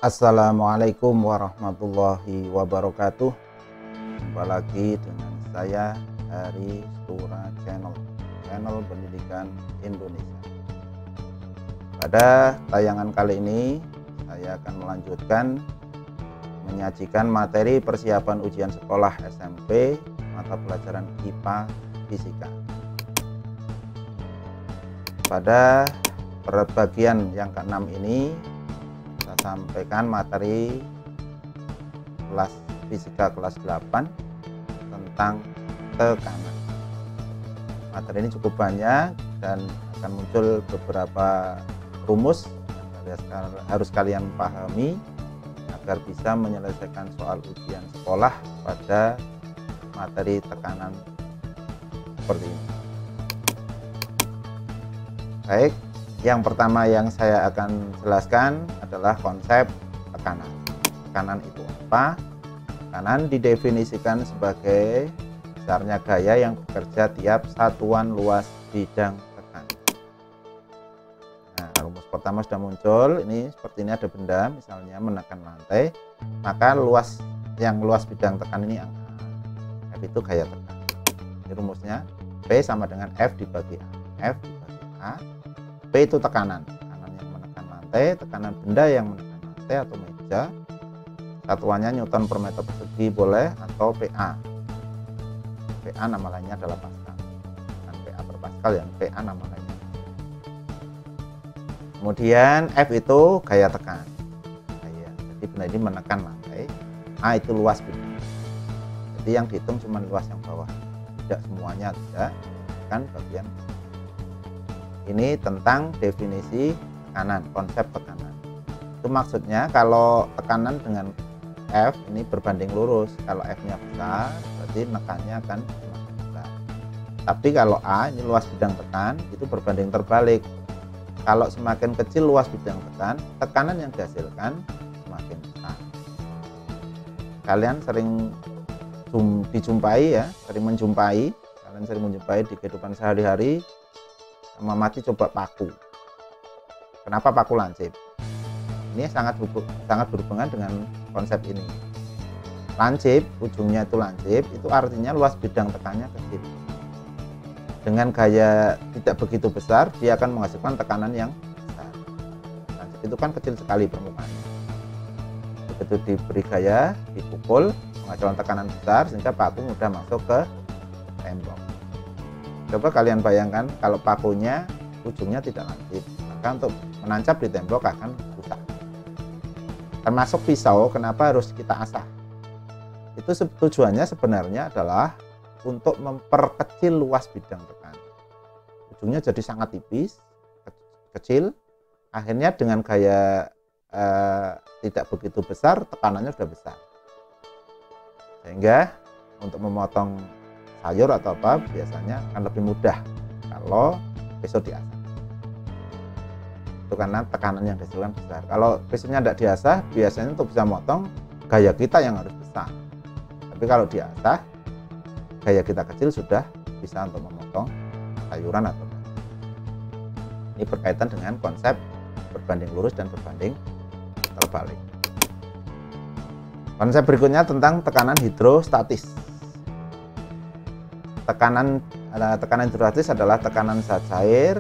Assalamualaikum warahmatullahi wabarakatuh. Jumpa lagi dengan saya Hari Stura Channel Pendidikan Indonesia. Pada tayangan kali ini saya akan melanjutkan menyajikan materi persiapan ujian sekolah SMP mata pelajaran IPA Fisika. Pada bagian yang ke-6 ini sampaikan materi kelas fisika kelas 8 tentang tekanan. Materi ini cukup banyak dan akan muncul beberapa rumus yang harus kalian pahami agar bisa menyelesaikan soal ujian sekolah pada materi tekanan seperti ini. Baik, yang pertama yang saya akan jelaskan adalah konsep tekanan. Tekanan itu apa? Tekanan didefinisikan sebagai besarnya gaya yang bekerja tiap satuan luas bidang tekanan. Nah, rumus pertama sudah muncul. Ini seperti ini ada benda, misalnya menekan lantai, maka luas bidang tekan ini angka. F itu gaya tekan. Ini rumusnya P sama dengan F dibagi A. F dibagi A. P itu tekanan yang menekan lantai, tekanan benda yang menekan lantai atau meja. Satuannya Newton per meter persegi boleh, atau PA. PA nama lainnya adalah Pascal. Bukan PA per Pascal, yang PA nama lainnya. Kemudian F itu gaya tekan. Jadi benda ini menekan lantai. A itu luas benda. Jadi yang dihitung cuma luas yang bawah, tidak semuanya, tidak, kan bagian. Ini tentang definisi tekanan, konsep tekanan. Itu maksudnya kalau tekanan dengan F ini berbanding lurus. Kalau F-nya besar, berarti nekannya akan semakin besar. Tapi kalau A ini luas bidang tekan, itu berbanding terbalik. Kalau semakin kecil luas bidang tekan, tekanan yang dihasilkan semakin besar. Kalian sering dijumpai ya, kalian sering menjumpai di kehidupan sehari-hari. Mamati coba paku. Kenapa paku lancip? Ini sangat berhubungan dengan konsep ini. Lancip, ujungnya itu lancip, itu artinya luas bidang tekannya kecil. Dengan gaya tidak begitu besar, dia akan menghasilkan tekanan yang besar. Lancip itu kan kecil sekali permukaannya. Begitu diberi gaya, dipukul, menghasilkan tekanan besar sehingga paku mudah masuk ke tembok. Coba kalian bayangkan kalau pakunya ujungnya tidak lancip, maka untuk menancap di tembok akan susah. Termasuk pisau, kenapa harus kita asah? Itu tujuannya sebenarnya adalah untuk memperkecil luas bidang tekan. Ujungnya jadi sangat tipis, kecil, akhirnya dengan gaya tidak begitu besar, tekanannya sudah besar. Sehingga untuk memotong sayur atau apa biasanya akan lebih mudah kalau pisau diasah. Itu karena tekanan yang dihasilkan besar. Kalau pisaunya tidak diasah, biasanya untuk bisa motong gaya kita yang harus besar. Tapi kalau diasah, gaya kita kecil sudah bisa untuk memotong sayuran atau apa. Ini berkaitan dengan konsep berbanding lurus dan berbanding terbalik. Konsep berikutnya tentang tekanan hidrostatis. Tekanan hidrostatis adalah tekanan zat cair,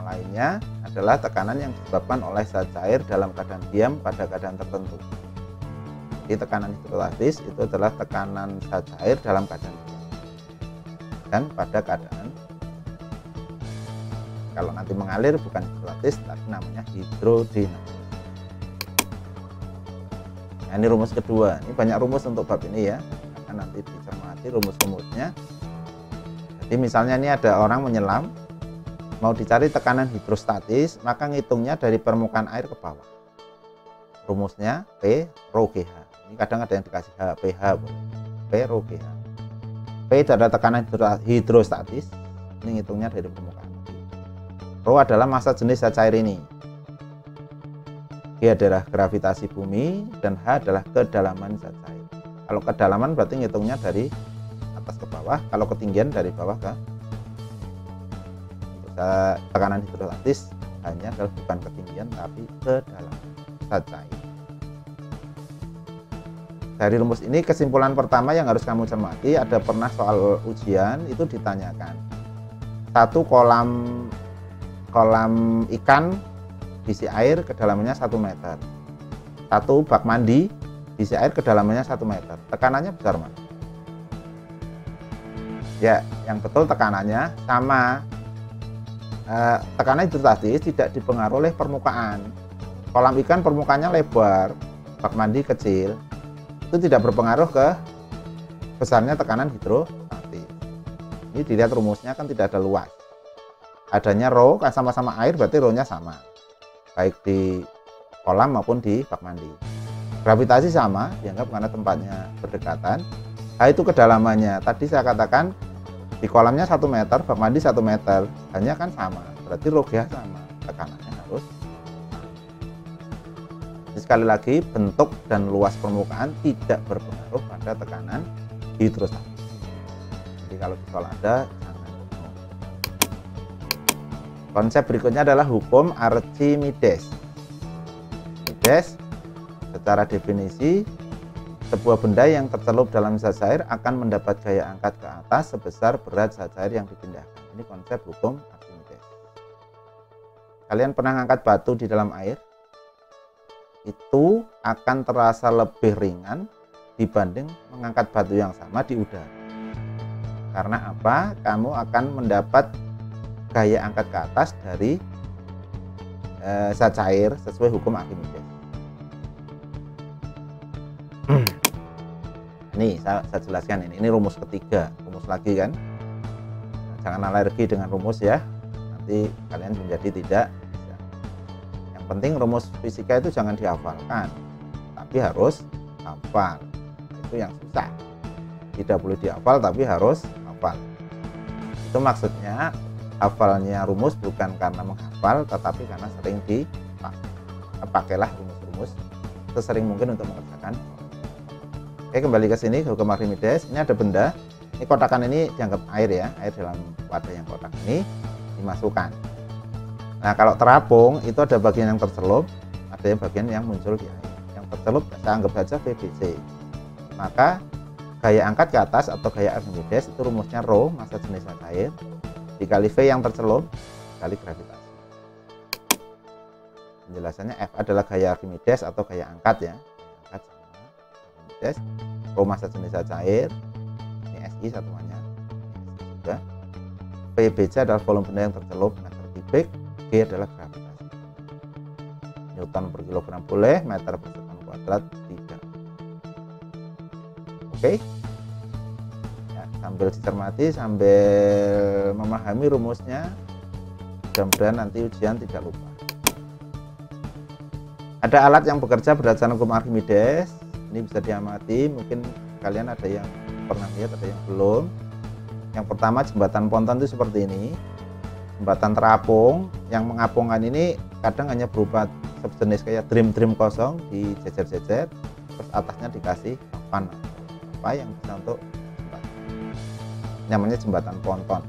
lainnya adalah tekanan yang disebabkan oleh zat cair dalam keadaan diam pada keadaan tertentu. Jadi tekanan hidrostatis itu adalah tekanan zat cair dalam keadaan diam dan pada keadaan, kalau nanti mengalir bukan hidrostatis tapi namanya hidrodinamis. Nah, ini rumus kedua. Ini banyak rumus untuk bab ini ya. Nanti dicermati rumus-rumusnya. Jadi misalnya ini ada orang menyelam, mau dicari tekanan hidrostatis, maka ngitungnya dari permukaan air ke bawah. Rumusnya P rho GH. Ini kadang ada yang dikasih H, PH, P rho GH. P itu adalah tekanan hidrostatis, ini ngitungnya dari permukaan. Rho adalah massa jenis zat cair ini. G adalah gravitasi bumi dan H adalah kedalaman zat cair. Kalau kedalaman berarti ngitungnya dari atas ke bawah, kalau ketinggian dari bawah ke tekanan hidrostatis hanya adalah bukan ketinggian tapi kedalaman. zat cair. Dari rumus ini kesimpulan pertama yang harus kamu cermati, ada pernah soal ujian itu ditanyakan satu kolam ikan diisi air kedalamannya 1 meter, satu bak mandi diisi air kedalamannya 1 meter, tekanannya besar mana? Ya, yang betul tekanannya sama. Tekanan hidrostatis tidak dipengaruhi oleh permukaan. Kolam ikan permukaannya lebar, bak mandi kecil, itu tidak berpengaruh ke besarnya tekanan hidrostatis. Ini dilihat rumusnya kan tidak ada luas. Adanya rho kan sama-sama air, berarti rho-nya sama. Baik di kolam maupun di bak mandi. Gravitasi sama, dianggap karena tempatnya berdekatan. Nah, itu kedalamannya. Tadi saya katakan di kolamnya 1 meter, bak mandi 1 meter, hanya kan sama. Berarti rho-nya sama, tekanannya harus. Sekali lagi, bentuk dan luas permukaan tidak berpengaruh pada tekanan hidrostatis. Jadi kalau di soal ada, jangan. Konsep berikutnya adalah hukum Archimedes. Archimedes, secara definisi, sebuah benda yang tercelup dalam zat cair akan mendapat gaya angkat ke atas sebesar berat zat cair yang dipindahkan. Ini konsep hukum Archimedes. Kalian pernah angkat batu di dalam air? Itu akan terasa lebih ringan dibanding mengangkat batu yang sama di udara. Karena apa? Kamu akan mendapat gaya angkat ke atas dari zat cair sesuai hukum Archimedes. Nih saya jelaskan ini rumus ketiga, rumus lagi kan. Jangan alergi dengan rumus ya, nanti kalian menjadi tidak. Penting rumus fisika itu jangan dihafalkan, tapi harus hafal. Itu yang susah. Tidak boleh dihafal tapi harus hafal. Itu maksudnya hafalnya rumus bukan karena menghafal, tetapi karena sering dipakai. Pakailah rumus-rumus sesering mungkin untuk mengerjakan. Oke, kembali ke sini, hukum Archimedes. Ini ada benda. Ini kotakan ini dianggap air ya, air dalam wadah yang kotak ini dimasukkan. Nah, kalau terapung itu ada bagian yang tercelup, ada yang bagian yang muncul di air. Yang tercelup saya anggap saja VBC. Maka gaya angkat ke atas atau gaya Archimedes itu rumusnya rho, massa jenis zat cair, dikali V yang tercelup, dikali gravitasi. Penjelasannya F adalah gaya Archimedes atau gaya angkat ya. Gaya angkat sama Archimedes, rho massa jenis zat cair, ini SI satuannya, ini juga. VBC adalah volume benda yang tercelup meter kubik. G adalah gravitasi. Newton per kilogram boleh, meter per sekon kuadrat tidak. Oke. Ya, sambil dicermati, sambil memahami rumusnya, mudah-mudahan nanti ujian tidak lupa. Ada alat yang bekerja berdasarkan hukum Archimedes. Ini bisa diamati, mungkin kalian ada yang pernah lihat, ada yang belum. Yang pertama, jembatan ponton itu seperti ini. Jembatan terapung yang mengapungkan ini kadang hanya berupa sejenis kayak drim kosong dijejer-jejer, terus atasnya dikasih papan apa yang bisa untuk jembatan. Namanya jembatan ponton.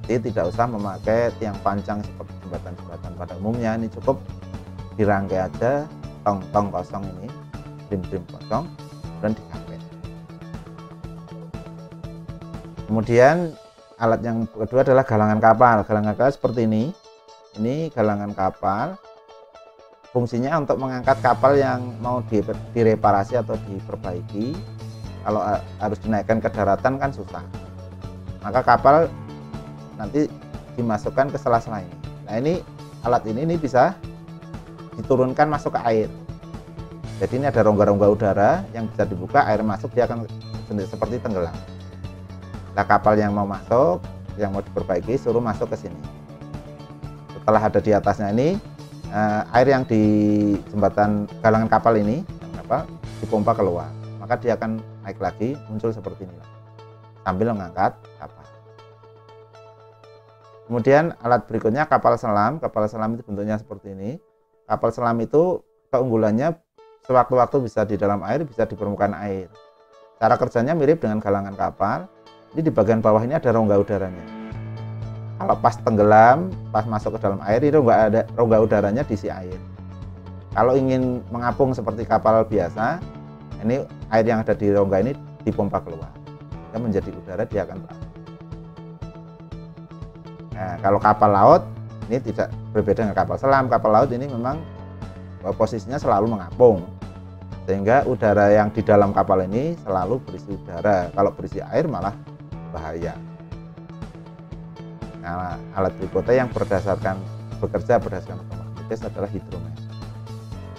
Jadi tidak usah memakai tiang panjang seperti jembatan-jembatan pada umumnya. Ini cukup dirangkai aja tong-tong kosong ini, drim kosong, dan dikapet. Kemudian alat yang kedua adalah galangan kapal. Galangan kapal seperti ini. Ini galangan kapal. Fungsinya untuk mengangkat kapal yang mau direparasi atau diperbaiki. Kalau harus dinaikkan ke daratan kan susah. Maka kapal nanti dimasukkan ke sela-sela ini. Nah, ini alat ini bisa diturunkan masuk ke air. Jadi ini ada rongga-rongga udara yang bisa dibuka, air masuk, dia akan seperti tenggelam. Nah, kapal yang mau masuk, yang mau diperbaiki, suruh masuk ke sini. Setelah ada di atasnya ini, air yang di jembatan galangan kapal ini, dipompa keluar. Maka dia akan naik lagi, muncul seperti ini, sambil mengangkat kapal. Kemudian alat berikutnya kapal selam. Kapal selam itu bentuknya seperti ini. Kapal selam itu keunggulannya sewaktu-waktu bisa di dalam air, bisa di permukaan air. Cara kerjanya mirip dengan galangan kapal. Ini di bagian bawah ini ada rongga udaranya. Kalau pas tenggelam, pas masuk ke dalam air, itu nggak ada rongga udaranya diisi air. Kalau ingin mengapung seperti kapal biasa, ini air yang ada di rongga ini dipompa keluar. Jika menjadi udara, dia akan terapung. Nah, kalau kapal laut ini tidak berbeda dengan kapal selam. Kapal laut ini memang posisinya selalu mengapung, sehingga udara yang di dalam kapal ini selalu berisi udara. Kalau berisi air malah bahaya. Nah, alat berikutnya yang bekerja berdasarkan hukum Archimedes adalah hidrometer.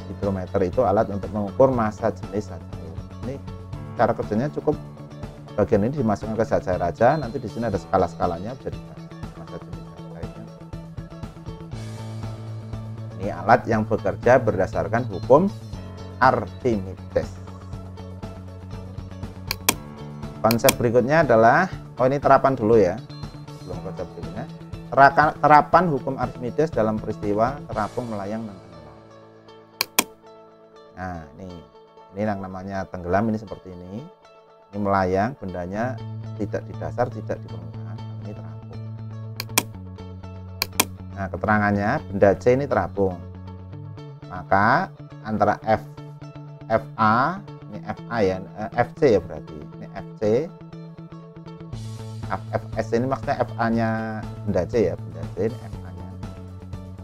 Hidrometer itu alat untuk mengukur massa jenis zat cair. Ini cara kerjanya cukup, bagian ini dimasukkan ke zat cair aja, nanti di sini ada skala-skalanya, bisa dibahas massa jenis zat cairnya. Ini alat yang bekerja berdasarkan hukum Archimedes. Konsep berikutnya adalah, ini terapan dulu ya, sebelum konsep berikutnya. Terapan hukum Archimedes dalam peristiwa terapung, melayang, dan tenggelam. Nah, ini yang namanya tenggelam ini seperti ini. Ini melayang, bendanya tidak di dasar, tidak di permukaan, ini terapung. Nah, keterangannya benda C ini terapung. Maka antara FA, ini FA ya, FC ya berarti. Ini FC, FS ini maksudnya FA-nya benda C ya, benda C ini FA-nya.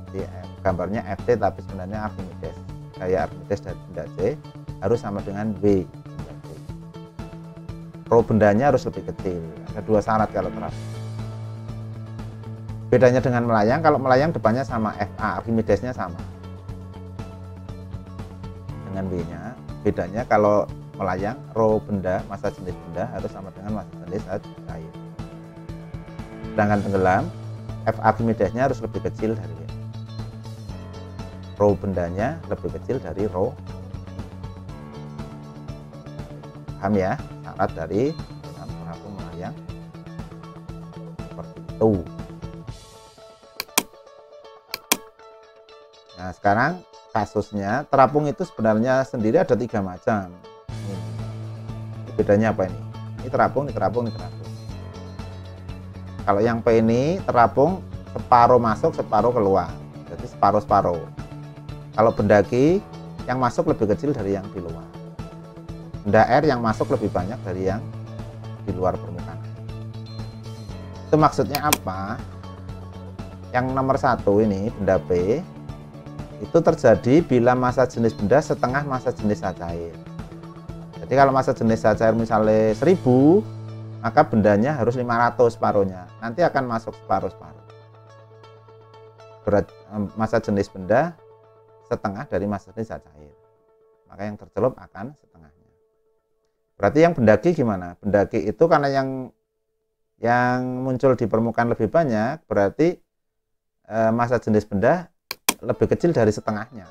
Jadi gambarnya FC tapi sebenarnya Archimedes. Kayak Archimedes dari benda C harus sama dengan W benda C. Rho bendanya harus lebih kecil. Ada dua syarat kalau terapung. Bedanya dengan melayang, kalau melayang depannya sama FA, Archimedesnya sama dengan W-nya. Bedanya kalau melayang, rho benda, massa jenis benda harus sama dengan massa jenis zat cair. Sedangkan tenggelam, F Archimedesnya harus lebih kecil dari W. Rho bendanya lebih kecil dari rho. Paham ya syarat dari terapung melayang seperti itu. Nah, sekarang kasusnya terapung itu sebenarnya sendiri ada 3 macam. Ini bedanya apa ini? Ini terapung, ini terapung, ini terapung. Kalau yang P ini terapung separuh masuk, separuh keluar. Jadi separuh-separuh. Kalau benda Q yang masuk lebih kecil dari yang di luar. Benda R yang masuk lebih banyak dari yang di luar permukaan. Itu maksudnya apa? Yang nomor 1 ini benda P itu terjadi bila massa jenis benda setengah massa jenis zat cair. Jadi kalau massa jenis zat cair misalnya 1000, maka bendanya harus 500 separuhnya. Nanti akan masuk separuh-separuh. Berat massa jenis benda setengah dari massa jenis zat cair. Maka yang tercelup akan setengahnya. Berarti yang benda Q gimana? Benda Q itu karena yang muncul di permukaan lebih banyak, berarti massa jenis benda lebih kecil dari setengahnya.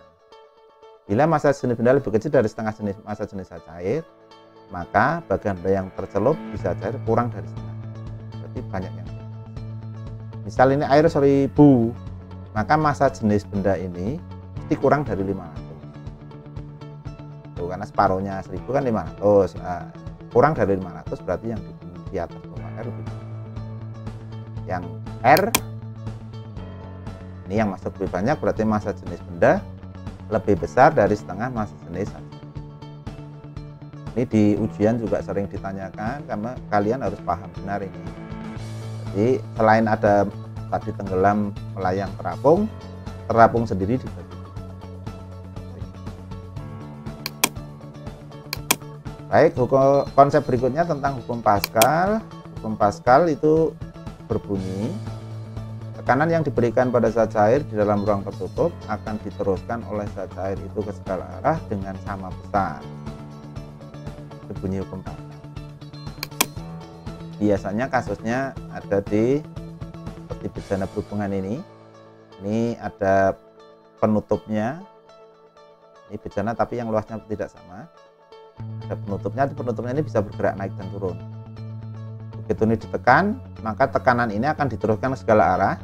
Bila massa jenis benda lebih kecil dari setengah massa jenis zat cair, maka bagian benda yang tercelup di zat cair kurang dari setengah. Berarti banyak yang. Misal ini air 1000, maka massa jenis benda ini mesti kurang dari 500. Tuh, karena separuhnya 1000 kan 500. Nah, kurang dari 500 berarti yang di atas bawah R lebih banyak. Yang R ini yang masuk lebih banyak, berarti massa jenis benda lebih besar dari setengah massa jenis zat cair. Ini di ujian juga sering ditanyakan, karena kalian harus paham benar ini. Jadi selain ada tadi tenggelam, melayang, terapung sendiri dibagi. Baik, konsep berikutnya tentang hukum Pascal. Hukum Pascal itu berbunyi, tekanan yang diberikan pada zat cair di dalam ruang tertutup akan diteruskan oleh zat cair itu ke segala arah dengan sama besar. Itu bunyi hukum Pascal. Biasanya kasusnya ada di seperti bejana berhubungan ini. Ini ada penutupnya. Ini bejana tapi yang luasnya tidak sama. Ada penutupnya ini bisa bergerak naik dan turun. Begitu ini ditekan, maka tekanan ini akan diteruskan ke segala arah.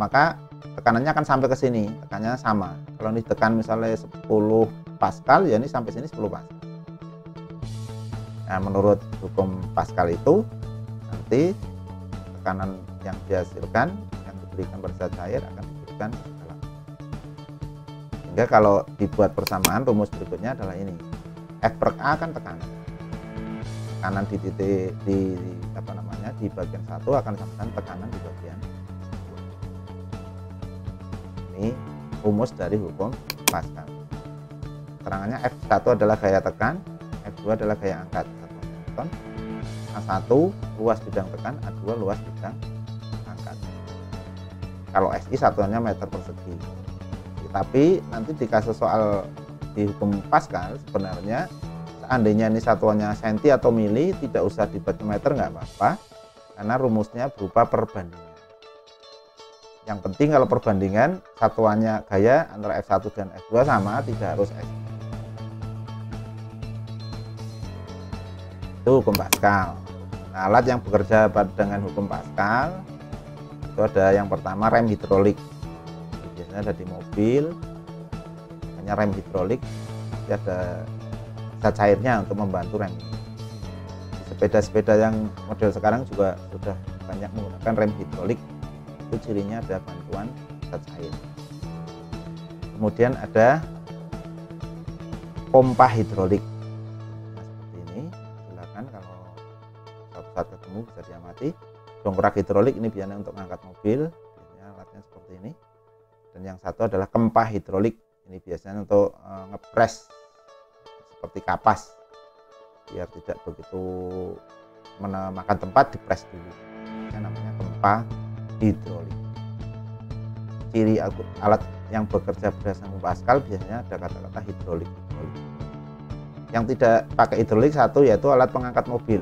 Maka tekanannya akan sampai ke sini, tekanannya sama. Kalau ini ditekan misalnya 10 Pascal, ya ini sampai sini 10 Pascal. Nah, menurut hukum Pascal itu nanti tekanan yang dihasilkan, yang diberikan pada zat cair akan diberikan ke segala arah. Sehingga kalau dibuat persamaan, rumus berikutnya adalah ini. F per A kan tekanan. Tekanan di titik di bagian 1 akan sama dengan tekanan di bagian 2. Ini rumus dari hukum Pascal. Keterangannya F1 adalah gaya tekan, F2 adalah gaya angkat. A1 luas bidang tekan, A2 luas bidang angkat. Kalau SI satuannya meter persegi. Tapi nanti di kasus soal di hukum Pascal sebenarnya seandainya ini satuannya senti atau mili, tidak usah dibaca meter, nggak apa-apa, karena rumusnya berupa perbandingan. Yang penting kalau perbandingan satuannya gaya antara F1 dan F2 sama, tidak harus SI. Itu hukum Pascal. Nah, alat yang bekerja dengan hukum Pascal itu ada yang pertama rem hidrolik. Biasanya ada di mobil, hanya rem hidrolik, ada zat cairnya untuk membantu rem ini. Sepeda-sepeda yang model sekarang juga sudah banyak menggunakan rem hidrolik. Itu cirinya ada bantuan zat cair. Kemudian ada pompa hidrolik. Nah, seperti ini, silakan kalau suatu saat ketemu bisa diamati. Dongkrak hidrolik ini biasanya untuk mengangkat mobil, biasanya alatnya seperti ini. Dan yang satu adalah kempah hidrolik, ini biasanya untuk ngepres seperti kapas, biar tidak begitu memakan tempat, dipres dulu. Ini namanya kempah hidrolik. Ciri alat yang bekerja berdasarkan Pascal biasanya ada kata-kata hidrolik. Yang tidak pakai hidrolik satu yaitu alat pengangkat mobil.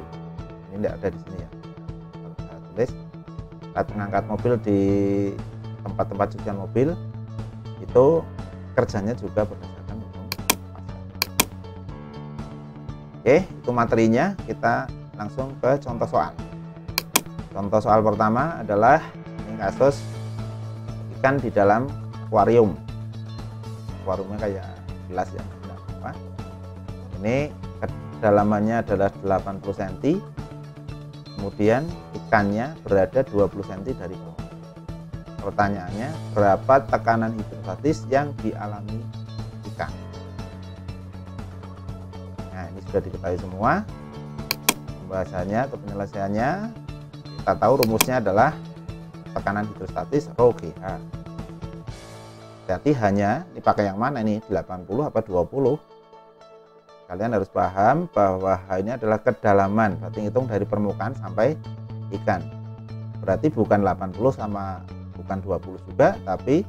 Ini tidak ada di sini ya. Kalau saya tulis alat pengangkat mobil di tempat-tempat cucian mobil itu kerjanya juga berdasarkan hukum Pascal. Oke, itu materinya. Kita langsung ke contoh soal. Contoh soal pertama adalah ini kasus ikan di dalam akuarium. Akuariumnya kayak gelas ya, tidak apa. Ini kedalamannya adalah 80 cm. Kemudian ikannya berada 20 cm dari bawah. Pertanyaannya, berapa tekanan hidrostatis yang dialami ikan? Nah, ini sudah diketahui semua. Pembahasannya atau penyelesaiannya, kita tahu rumusnya adalah tekanan hidrostatis rho GH. Jadi hanya dipakai yang mana ini, 80 apa 20? Kalian harus paham bahwa ini adalah kedalaman, berarti hitung dari permukaan sampai ikan. Berarti bukan 80 sama bukan 20 juga, tapi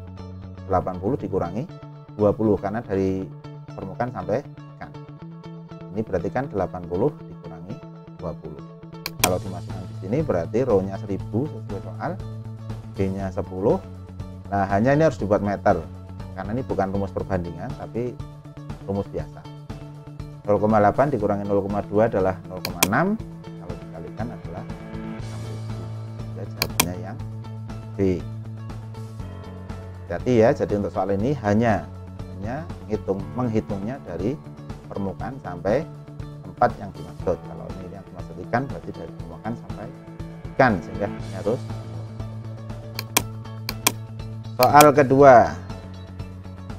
80 dikurangi 20 karena dari permukaan sampai ikan. Ini berarti kan 80 dikurangi 20. Kalau dimasukkan di sini berarti rho-nya 1000 sesuai soal, B-nya 10. Nah, hanya ini harus dibuat meter karena ini bukan rumus perbandingan tapi rumus biasa. 0,8 dikurangi 0,2 adalah 0,6. Kalau dikalikan adalah 6.000. Jawabannya yang B. Jadi untuk soal ini hanya menghitungnya dari permukaan sampai tempat yang dimaksud. Kalau ini yang dimaksud ikan berarti dari permukaan sampai ikan, sehingga harus. Soal kedua,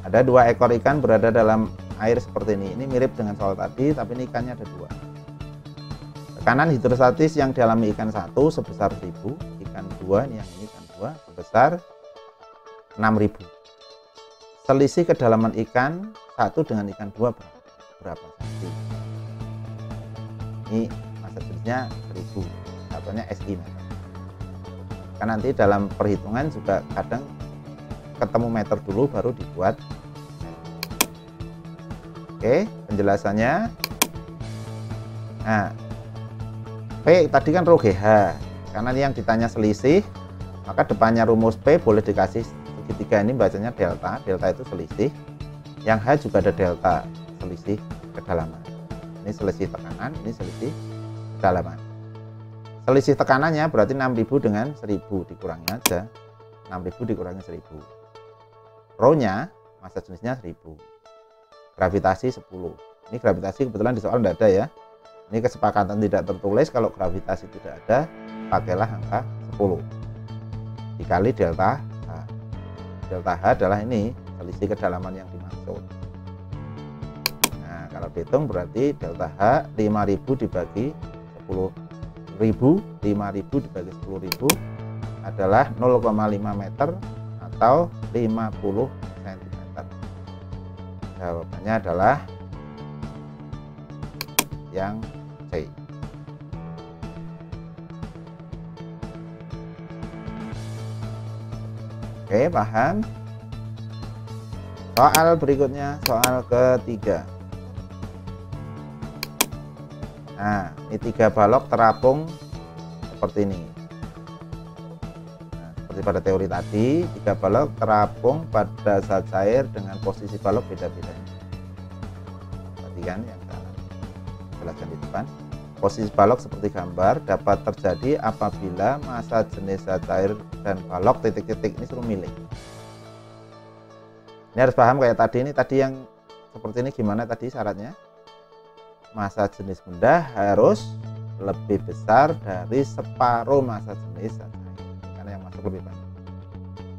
ada 2 ekor ikan berada dalam air seperti ini. Ini mirip dengan soal tadi, tapi ini ikannya ada 2. Tekanan hidrostatis yang dialami ikan 1 sebesar 1000, ikan 2 ini yang ini ikan 2 sebesar 6000. Selisih kedalaman ikan 1 dengan ikan 2 berapa cm? Ini masa jenisnya 1000, satunya SI meter. Kan nanti dalam perhitungan juga kadang ketemu meter dulu baru dibuat. Oke, penjelasannya. Nah, P tadi kan rho GH. Karena ini yang ditanya selisih, maka depannya rumus P boleh dikasih segitiga, ini bacanya delta. Delta itu selisih. Yang H juga ada delta, selisih kedalaman. Ini selisih tekanan, ini selisih kedalaman. Selisih tekanannya berarti 6000 dengan 1000, dikurangi aja. 6000 dikurangi 1000. Rho-nya massa jenisnya 1000. Gravitasi 10. Ini gravitasi kebetulan di soal tidak ada ya. Ini kesepakatan tidak tertulis, kalau gravitasi tidak ada, pakailah angka 10 dikali delta H. Delta H adalah ini selisih kedalaman yang dimaksud. Nah, kalau dihitung berarti delta H 5000 dibagi 10.000, 5000 dibagi 10.000 adalah 0,5 meter atau 50 cm. Jawabannya adalah yang C. Oke, paham? Soal berikutnya, soal ketiga. Nah, ini 3 balok terapung seperti ini. Nah, seperti pada teori tadi, 3 balok terapung pada zat cair dengan posisi balok beda-beda. Perhatikan yang saya jelaskan di depan. Posisi balok seperti gambar dapat terjadi apabila massa jenis zat cair dan balok titik-titik ini suruh milih. Ini harus paham kayak tadi, ini tadi yang seperti ini gimana tadi syaratnya? Massa jenis benda harus lebih besar dari separuh massa jenis zat cair, karena yang masuk lebih banyak.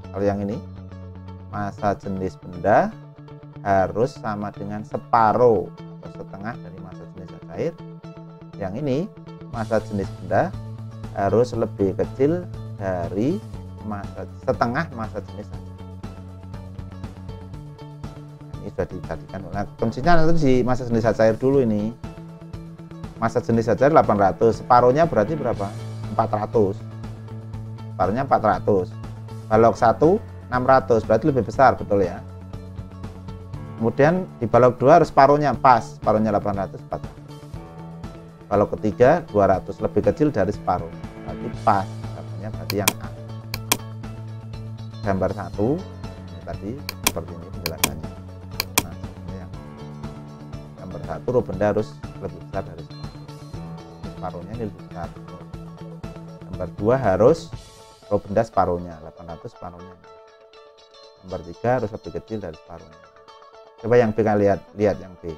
Kalau yang ini, massa jenis benda harus sama dengan separuh atau setengah dari massa jenis zat cair. Yang ini, massa jenis benda harus lebih kecil dari setengah massa jenis zat cair. Ini sudah ditadikan. Nah, kuncinya nanti di massa jenis zat cair dulu ini. Massa jenis zat cair 800, separuhnya berarti berapa? 400. Separuhnya 400. Balok 1 600, berarti lebih besar, betul ya? Kemudian di balok 2 harus separuhnya pas, separuhnya 800, 400. Balok ketiga 200, lebih kecil dari separuh, berarti pas, jawabannya berarti yang A. Gambar 1 ini tadi seperti ini penjelasannya. Nah, ini yang gambar 1, ruh benda harus lebih besar dari separuhnya, ini lebih besar. Gambar 2 harus ruh benda separuhnya, 800 separuhnya. Gambar 3 harus lebih kecil dari separuhnya. Coba yang B, lihat yang B.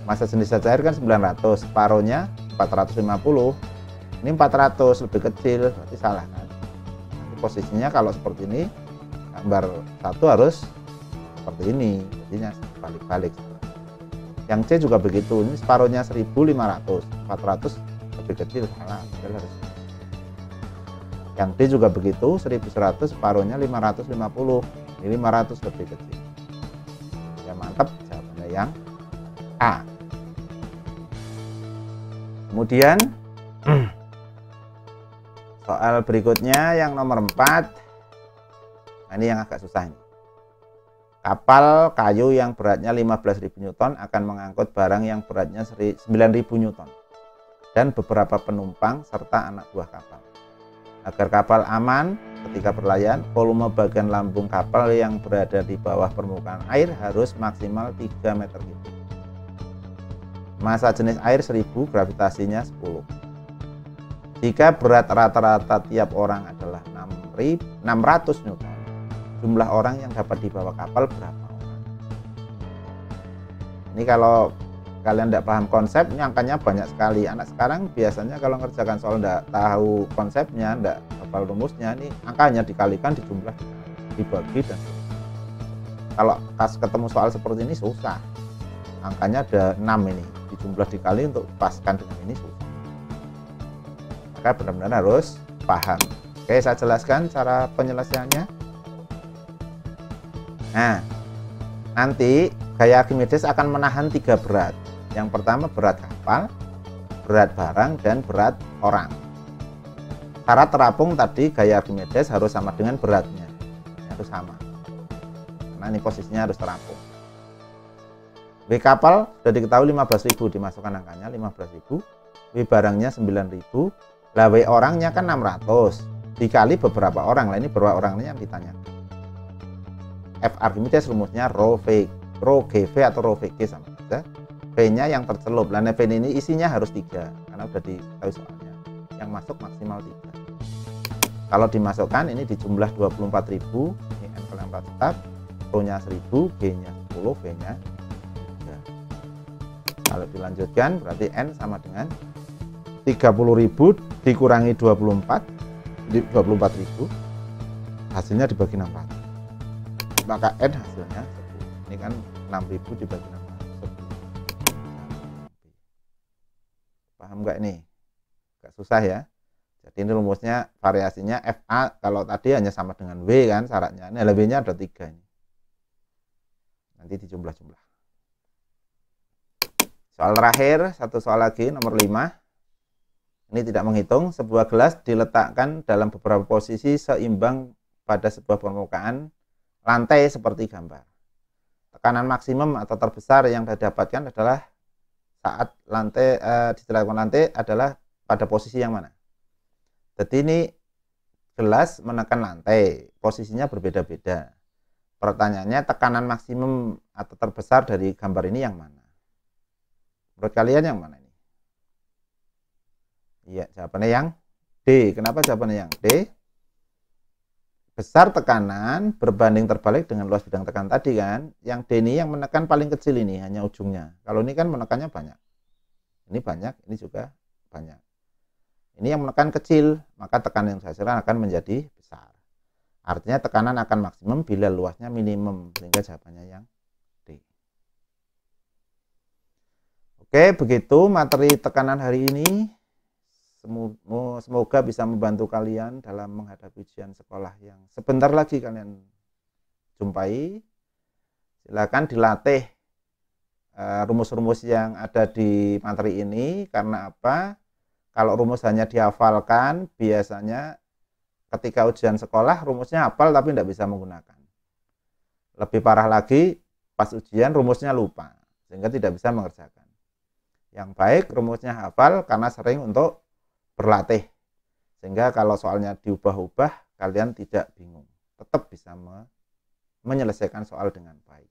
Massa jenis zat cair kan 900, separuhnya 450. Ini 400, lebih kecil, berarti salah kan? Nanti posisinya kalau seperti ini, gambar 1 harus seperti ini, jadinya balik-balik. Yang C juga begitu, ini separuhnya 1500, 400 lebih kecil, salah, harus. Yang D juga begitu, 1100, separuhnya 550, ini 500 lebih kecil. Ya mantap, jawabannya yang A. Kemudian soal berikutnya yang nomor 4. Nah, ini yang agak susah ini. Kapal kayu yang beratnya 15.000 Newton akan mengangkut barang yang beratnya 9.000 Newton dan beberapa penumpang serta anak buah kapal. Agar kapal aman ketika berlayar, volume bagian lambung kapal yang berada di bawah permukaan air harus maksimal 3 meter kubik. Massa jenis air 1000, gravitasinya 10. Jika berat rata-rata tiap orang adalah 600 Newton, jumlah orang yang dapat dibawa kapal berapa orang? Ini kalau kalian tidak paham konsep, ini angkanya banyak sekali. Anak sekarang biasanya kalau ngerjakan soal tidak tahu konsepnya, tidak hafal rumusnya, ini angkanya dikalikan, dijumlah, dibagi, dan kalau pas ketemu soal seperti ini susah. Angkanya ada 6 ini, dijumlah dikali untuk paskan dengan ini susah. Maka benar-benar harus paham. Oke, saya jelaskan cara penyelesaiannya. Nah, nanti gaya Archimedes akan menahan 3 berat. Yang pertama berat kapal, berat barang, dan berat orang. Syarat terapung tadi gaya Archimedes harus sama dengan beratnya, harus sama. Karena ini posisinya harus terapung. W kapal sudah diketahui 15.000, dimasukkan angkanya 15.000. W barangnya 9.000. Lah W orangnya kan 600 dikali beberapa orang. Lah ini berapa orangnya yang ditanyakan. F Archimedes rumusnya rho GV atau rho VG sama saja. V-nya yang tercelup. Lah V ini isinya harus 3 karena sudah diketahui soalnya. Yang masuk maksimal 3. Kalau dimasukkan ini dijumlah 24.000, ini N kali 4 tetap, rho-nya 1000, G-nya 10, V-nya 3. Kalau dilanjutkan berarti N sama dengan 30.000 dikurangi 24, jadi 24.000, hasilnya dibagi 600. maka N hasilnya 10. Ini kan 6.000 dibagi 600. Paham nggak ini? Nggak susah ya. Jadi ini rumusnya, variasinya FA kalau tadi hanya sama dengan W kan syaratnya. Ini W-nya ada 3 ini. Nanti dijumlah-jumlah. Soal terakhir, satu soal lagi, nomor 5. Ini tidak menghitung, sebuah gelas diletakkan dalam beberapa posisi seimbang pada sebuah permukaan lantai seperti gambar. Tekanan maksimum atau terbesar yang didapatkan adalah saat lantai diletakkan lantai adalah pada posisi yang mana? Jadi ini gelas menekan lantai, posisinya berbeda-beda. Pertanyaannya tekanan maksimum atau terbesar dari gambar ini yang mana? Menurut kalian yang mana ini? Iya, jawabannya yang D. Kenapa jawabannya yang D? Besar tekanan berbanding terbalik dengan luas bidang tekan tadi kan. Yang D ini yang menekan paling kecil ini, hanya ujungnya. Kalau ini kan menekannya banyak. Ini banyak, ini juga banyak. Ini yang menekan kecil, maka tekanan yang dihasilkan akan menjadi besar. Artinya tekanan akan maksimum bila luasnya minimum, sehingga jawabannya yang D. Oke, begitu materi tekanan hari ini. Semoga bisa membantu kalian dalam menghadapi ujian sekolah yang sebentar lagi kalian jumpai. Silakan dilatih rumus-rumus yang ada di materi ini. Karena apa? Kalau rumus hanya dihafalkan, biasanya ketika ujian sekolah rumusnya hafal tapi tidak bisa menggunakan. Lebih parah lagi, pas ujian rumusnya lupa, sehingga tidak bisa mengerjakan. Yang baik rumusnya hafal karena sering untuk berlatih. Sehingga kalau soalnya diubah-ubah, kalian tidak bingung. Tetap bisa menyelesaikan soal dengan baik.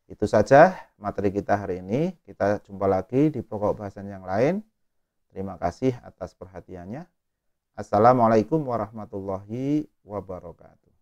Itu saja materi kita hari ini. Kita jumpa lagi di pokok bahasan yang lain. Terima kasih atas perhatiannya. Assalamualaikum warahmatullahi wabarakatuh.